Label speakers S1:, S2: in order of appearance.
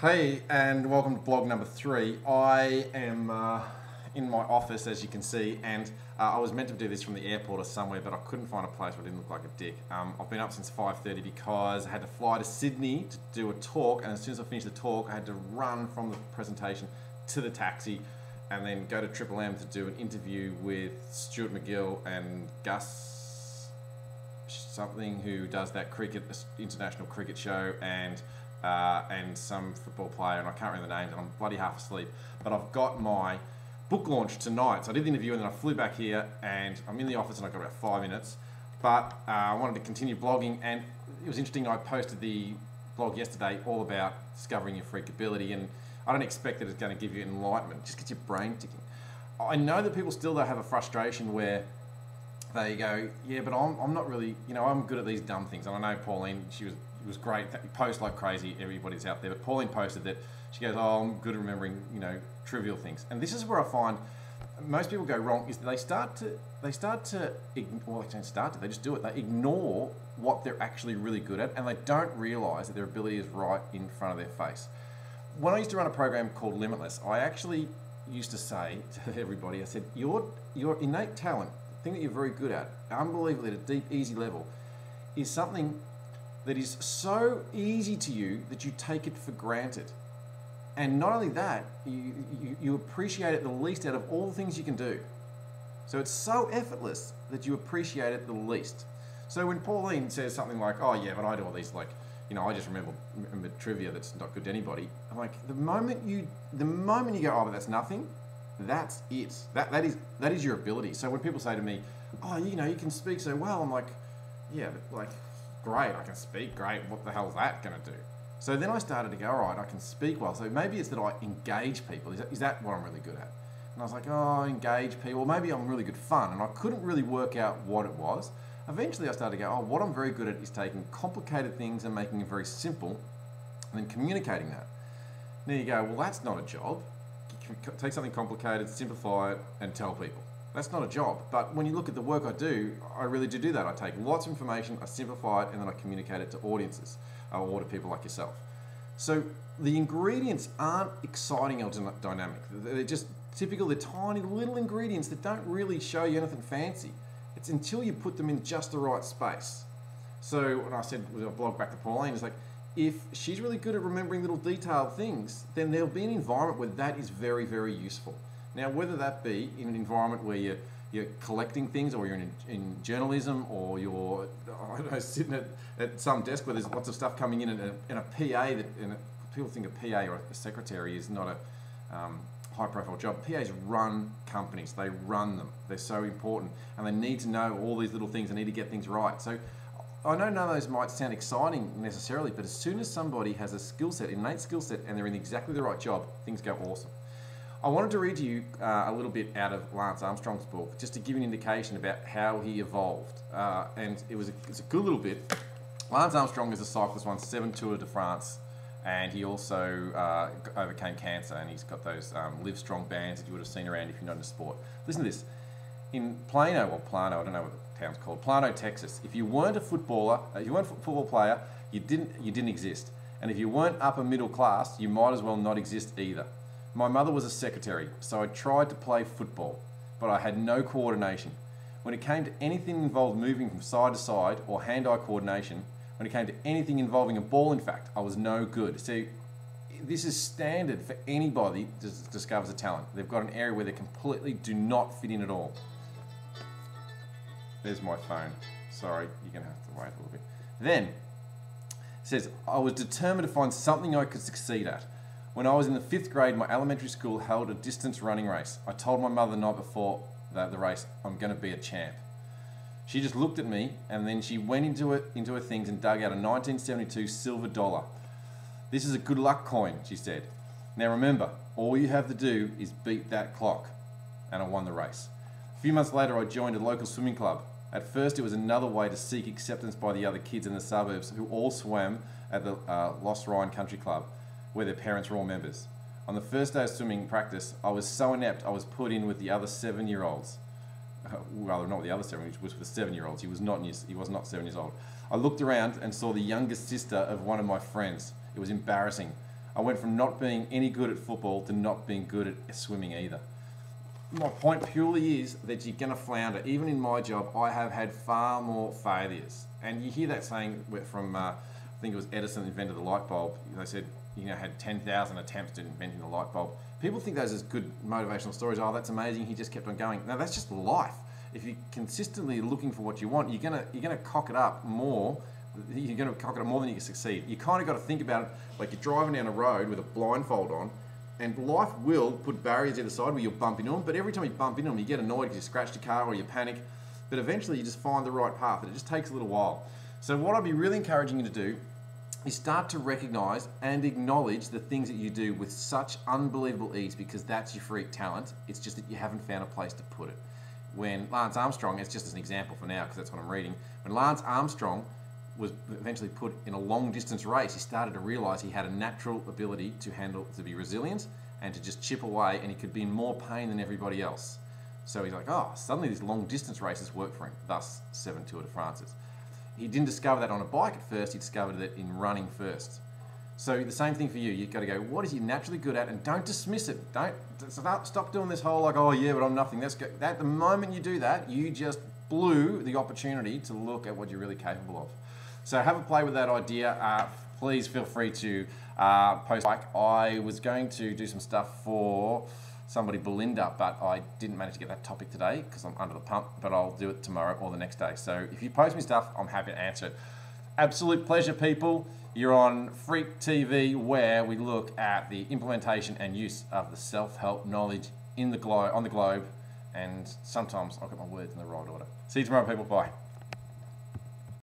S1: Hey, and welcome to blog number 3. I am in my office, as you can see, and I was meant to do this from the airport or somewhere, but I couldn't find a place where I didn't look like a dick. I've been up since 5:30 because I had to fly to Sydney to do a talk, and as soon as I finished the talk, I had to run from the presentation to the taxi and then go to Triple M to do an interview with Stuart McGill and Gus something, who does that international cricket show, and some football player, and I can't remember the names, and I'm bloody half asleep. But I've got my book launch tonight, so I did the interview and then I flew back here, and I'm in the office and I've got about 5 minutes. But I wanted to continue blogging, and it was interesting. I posted the blog yesterday all about discovering your freak ability, and I don't expect that it's going to give you enlightenment. It just gets your brain ticking. I know that people still have a frustration where they go, yeah, but I'm not really, I'm good at these dumb things. And I know Pauline, she was great, post like crazy, everybody's out there, but Pauline posted that she goes, oh, I'm good at remembering, trivial things. And this is where I find most people go wrong, is that they just do it. They ignore what they're actually really good at, and they don't realize that their ability is right in front of their face. When I used to run a program called Limitless, I actually used to say to everybody, I said, your innate talent, the thing that you're very good at, unbelievably at a deep, easy level, is something that is so easy to you that you take it for granted. And not only that, you appreciate it the least out of all the things you can do. So it's so effortless that you appreciate it the least. So when Pauline says something like, oh yeah, but I do all these, I just remember trivia that's not good to anybody. I'm like, the moment you go, oh, but that's nothing, that's it. That is your ability. So when people say to me, oh, you can speak so well, I'm like, yeah, but great, I can speak, great, what the hell is that going to do? So then I started to go, all right, I can speak well, so maybe it's that I engage people. Is that what I'm really good at? And I was like, oh, engage people, maybe I'm really good fun, and I couldn't really work out what it was. Eventually I started to go, oh, what I'm very good at is taking complicated things and making it very simple, and then communicating that. And then you go, well, that's not a job. Take something complicated, simplify it, and tell people. That's not a job. But when you look at the work I do, I really do that. I take lots of information, I simplify it, and then I communicate it to audiences, or to people like yourself. So the ingredients aren't exciting or dynamic. They're just typical, they're tiny little ingredients that don't really show you anything fancy. It's until you put them in just the right space. So when I said with a blog back to Pauline, it's like, if she's really good at remembering little detailed things, then there'll be an environment where that is very, very useful. Now, whether that be in an environment where you're collecting things, or you're in journalism, or you're sitting at some desk where there's lots of stuff coming in, and a PA people think a PA or a secretary is not a high-profile job. PAs run companies. They run them. They're so important, and they need to know all these little things. They need to get things right. So I know none of those might sound exciting necessarily, but as soon as somebody has a skill set, innate skill set, and they're in exactly the right job, things go awesome. I wanted to read to you a little bit out of Lance Armstrong's book, just to give you an indication about how he evolved. And it's a good little bit. Lance Armstrong is a cyclist, won 7 Tours de France, and he also overcame cancer, and he's got those Live Strong bands that you would have seen around if you're not into sport. Listen to this. In Plano, I don't know what the town's called, Plano, Texas, if you weren't a footballer, if you weren't a football player, you didn't exist. And if you weren't upper middle class, you might as well not exist either. My mother was a secretary, so I tried to play football, but I had no coordination. When it came to anything involved moving from side to side, or hand-eye coordination, when it came to anything involving a ball, in fact, I was no good. See, this is standard for anybody that discovers a talent. They've got an area where they completely do not fit in at all. There's my phone. Sorry, you're going to have to wait a little bit. Then, it says, I was determined to find something I could succeed at. When I was in the 5th grade, my elementary school held a distance running race. I told my mother the night before the race, I'm going to be a champ. She just looked at me, and then she went into her things and dug out a 1972 silver dollar. This is a good luck coin, she said. Now remember, all you have to do is beat that clock. And I won the race. A few months later, I joined a local swimming club. At first, it was another way to seek acceptance by the other kids in the suburbs who all swam at the Lost Rhine Country Club, where their parents were all members. On the first day of swimming practice, I was so inept I was put in with the other 7-year-olds. Rather, not with the other 7, which was with the 7-year-olds. He was not 7 years old. I looked around and saw the youngest sister of one of my friends. It was embarrassing. I went from not being any good at football to not being good at swimming either. My point purely is that you're going to flounder. Even in my job, I have had far more failures. And you hear that saying from, I think it was Edison invented the light bulb. They said, had 10,000 attempts to inventing the light bulb. People think those are good motivational stories. Oh, that's amazing. He just kept on going. No, that's just life. If you're consistently looking for what you want, you're gonna cock it up more. You're gonna cock it up more than you can succeed. You kind of got to think about it like you're driving down a road with a blindfold on, and life will put barriers either side where you'll bump into them. But every time you bump into them, you get annoyed because you scratched your car or you panic. But eventually, you just find the right path. And it just takes a little while. So what I'd be really encouraging you to do is start to recognize and acknowledge the things that you do with such unbelievable ease, because that's your freak talent. It's just that you haven't found a place to put it. When Lance Armstrong, it's just as an example for now because that's what I'm reading, when Lance Armstrong was eventually put in a long distance race, he started to realize he had a natural ability to be resilient and to just chip away, and he could be in more pain than everybody else. So he's like, oh, suddenly these long distance races work for him, thus 7 Tour de France's. He didn't discover that on a bike at first, he discovered it in running first. So the same thing for you. You've got to go, what is he naturally good at? And don't dismiss it. Stop doing this whole like, oh yeah, but I'm nothing. The moment you do that, you just blew the opportunity to look at what you're really capable of. So have a play with that idea. Please feel free to post. I was going to do some stuff for somebody, Belinda, but I didn't manage to get that topic today because I'm under the pump, but I'll do it tomorrow or the next day. So if you post me stuff, I'm happy to answer it. Absolute pleasure, people. You're on Freak TV, where we look at the implementation and use of the self-help knowledge on the globe, and sometimes I'll get my words in the right order. See you tomorrow, people. Bye.